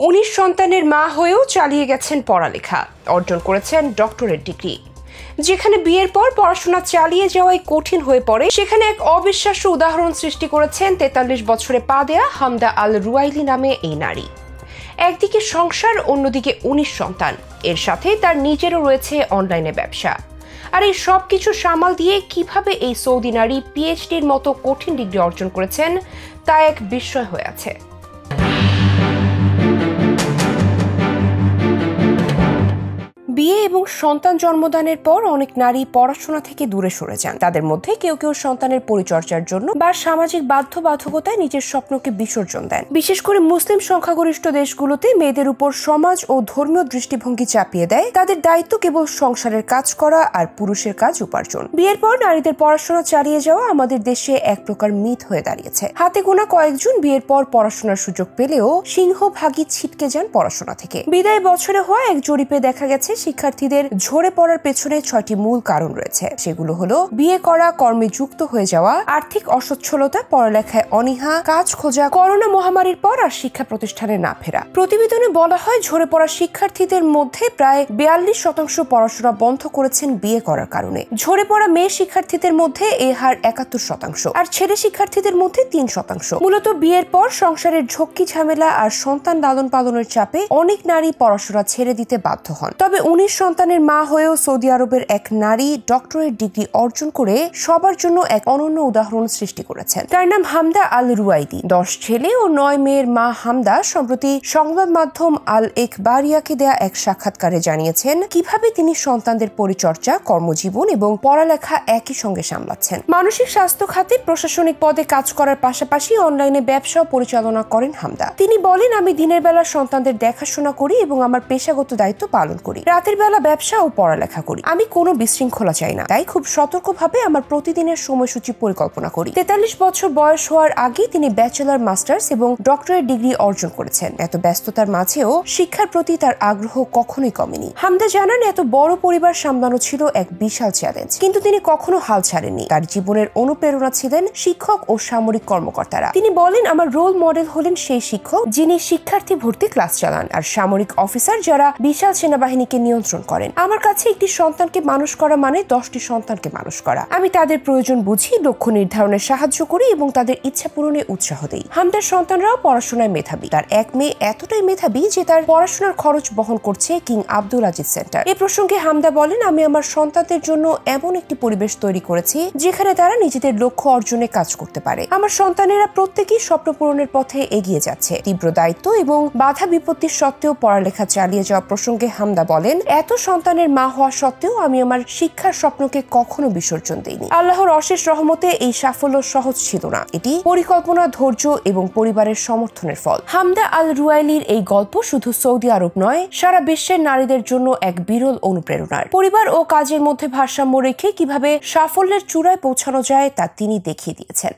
19 সন্তানের মা হয়েও চালিয়ে গেছেন পড়ালেখা, অর্জন করেছেন ডক্টরেট ডিগ্রি। যেখানে বিয়ের পর পড়াশোনা চালিয়ে যাওয়াই কঠিন হয়ে পড়ে, সেখানে এক অবিশ্বাস্য উদাহরণ সৃষ্টি করেছেন 43 বছরে পা দেয়া হামদা আল রুয়াইলি নামে এই নারী। একদিকে সংসার, অন্যদিকে 19 সন্তান, এর সাথে তার নিজেরও রয়েছে অনলাইনে ব্যবসা। আর এই সব কিছু সামাল দিয়ে কিভাবে এই সৌদি নারী পিএইচডির মতো কঠিন ডিগ্রি অর্জন করেছেন তা এক বিস্ময় হয়ে আছে। বিয়ে এবং সন্তান জন্মদানের পর অনেক নারী পড়াশোনা থেকে দূরে সরে যান। তাদের মধ্যে কেউ কেউ সন্তানের পরিচর্যার জন্য বা সামাজিক বাধ্যবাধকতায় নিজের স্বপ্নকে বিসর্জন দেন। বিশেষ করে মুসলিম সংখ্যাগরিষ্ঠ দেশগুলোতে মেয়েদের উপর সমাজ ও ধর্মীয় দৃষ্টিভঙ্গি চাপিয়ে দেয় তাদের দায়িত্ব কেবল সংসারের কাজ করা আর পুরুষের কাজ উপার্জন। বিয়ের পর নারীদের পড়াশোনা চালিয়ে যাওয়া আমাদের দেশে এক প্রকার মিথ হয়ে দাঁড়িয়েছে। হাতে গোনা কয়েকজন বিয়ের পর পড়াশোনার সুযোগ পেলেও সিংহভাগই ছিটকে যান পড়াশোনা থেকে। বিদায় বছরে হওয়া এক জরিপে দেখা গেছে শিক্ষার্থীদের ঝরে পড়ার পেছনে 6টি মূল কারণ রয়েছে। সেগুলো হলো বিয়ে করা, কর্মে যুক্ত হয়ে যাওয়া, আর্থিক অসচ্ছলতা, পড়ালেখায় অনীহা, কাজ খোঁজা, করোনা মহামারীর পর আর শিক্ষা প্রতিষ্ঠানে না ফেরা। প্রতিবেদনে বলা হয় ঝরে পড়া শিক্ষার্থীদের মধ্যে প্রায় 42% পড়াশোনা বন্ধ করেছেন বিয়ে করার কারণে। ঝরে পড়া মেয়ে শিক্ষার্থীদের মধ্যে এ হার 71%, আর ছেলে শিক্ষার্থীদের মধ্যে 3%। মূলত বিয়ের পর সংসারের ঝক্কি ঝামেলা আর সন্তান লালন পালনের চাপে অনেক নারী পড়াশোনা ছেড়ে দিতে বাধ্য হন। তবে 19 সন্তানের মা হয়েও সৌদি আরবের এক নারী ডক্টরেট ডিগ্রি অর্জন করে সবার জন্য এক অনন্য উদাহরণ সৃষ্টি করেছেন। তার নাম হামদা আল রুয়াইলি। 10 ছেলে ও 9 মেয়ের মা হামদা সম্প্রতি সংবাদ মাধ্যম আল একবারিয়াকে দেয়া এক সাক্ষাৎকারে জানিয়েছেন কিভাবে তিনি সন্তানদের পরিচর্যা, কর্মজীবন এবং পড়ালেখা একই সঙ্গে সামলাচ্ছেন। মানসিক স্বাস্থ্য খাতে প্রশাসনিক পদে কাজ করার পাশাপাশি অনলাইনে ব্যবসাও পরিচালনা করেন হামদা। তিনি বলেন, আমি দিনের বেলা সন্তানদের দেখাশোনা করি এবং আমার পেশাগত দায়িত্ব পালন করি। রাতের বেলা ব্যবসা ও পড়ালেখা করি। আমি কোনো বিশৃঙ্খলা চাই না, তাই খুব সতর্কভাবে আমার প্রতিদিনের সময়সূচি পরিকল্পনা করি। 43 বছর বয়স হওয়ার আগে তিনি ব্যাচেলর, মাস্টার্স এবং ডক্টরেট ডিগ্রি অর্জন করেছেন। এত ব্যস্ততার মাঝেও শিক্ষার প্রতি তার আগ্রহ কখনোই কমেনি। হামদা জানান, এত বড় পরিবার সামলানো ছিল এক বিশাল চ্যালেঞ্জ, কিন্তু তিনি কখনো হাল ছাড়েননি। তার জীবনের অনুপ্রেরণা ছিলেন শিক্ষক ও সামরিক কর্মকর্তারা। তিনি বলেন, আমার রোল মডেল হলেন সেই শিক্ষক যিনি শিক্ষার্থী ভর্তি ক্লাস চালান, আর সামরিক অফিসার যারা বিশাল সেনাবাহিনীকে নিয়ন্ত্রণ করেন। আমার কাছে একটি সন্তানকে মানুষ করা মানে 10টি সন্তানকে মানুষ করা। আমি তাদের প্রয়োজন বুঝি, লক্ষ্য নির্ধারণে সাহায্য করি এবং তাদের ইচ্ছা পূরণে উৎসাহ দেই। হামদার সন্তানরাও পড়াশোনায় মেধাবী। তার এক মেয়ে এতটাই মেধাবী যে তার পড়াশোনার খরচ বহন করছে কিং আব্দুল আজিজ সেন্টার। এ প্রসঙ্গে হামদা বলেন, আমি আমার সন্তানদের জন্য এমন একটি পরিবেশ তৈরি করেছি যেখানে তারা নিজেদের লক্ষ্য অর্জনে কাজ করতে পারে। আমার সন্তানেরা প্রত্যেকেই স্বপ্ন পূরণের পথে এগিয়ে যাচ্ছে। তীব্র দায়িত্ব এবং বাধা বিপত্তির সত্ত্বেও পড়ালেখা চালিয়ে যাওয়া প্রসঙ্গে হামদা বলেন, এত সন্তানের মা হওয়া সত্ত্বেও আমি আমার শিক্ষার স্বপ্নকে কখনো বিসর্জন দেইনি। আল্লাহর অশেষ রহমতে এই সাফল্য সহজ ছিল না। এটি পরিকল্পনা, ধৈর্য এবং পরিবারের সমর্থনের ফল। হামদা আল রুয়াইলির এই গল্প শুধু সৌদি আরব নয়, সারা বিশ্বের নারীদের জন্য এক বিরল অনুপ্রেরণার। পরিবার ও কাজের মধ্যে ভারসাম্য রেখে কিভাবে সাফল্যের চূড়ায় পৌঁছানো যায় তা তিনি দেখিয়ে দিয়েছেন।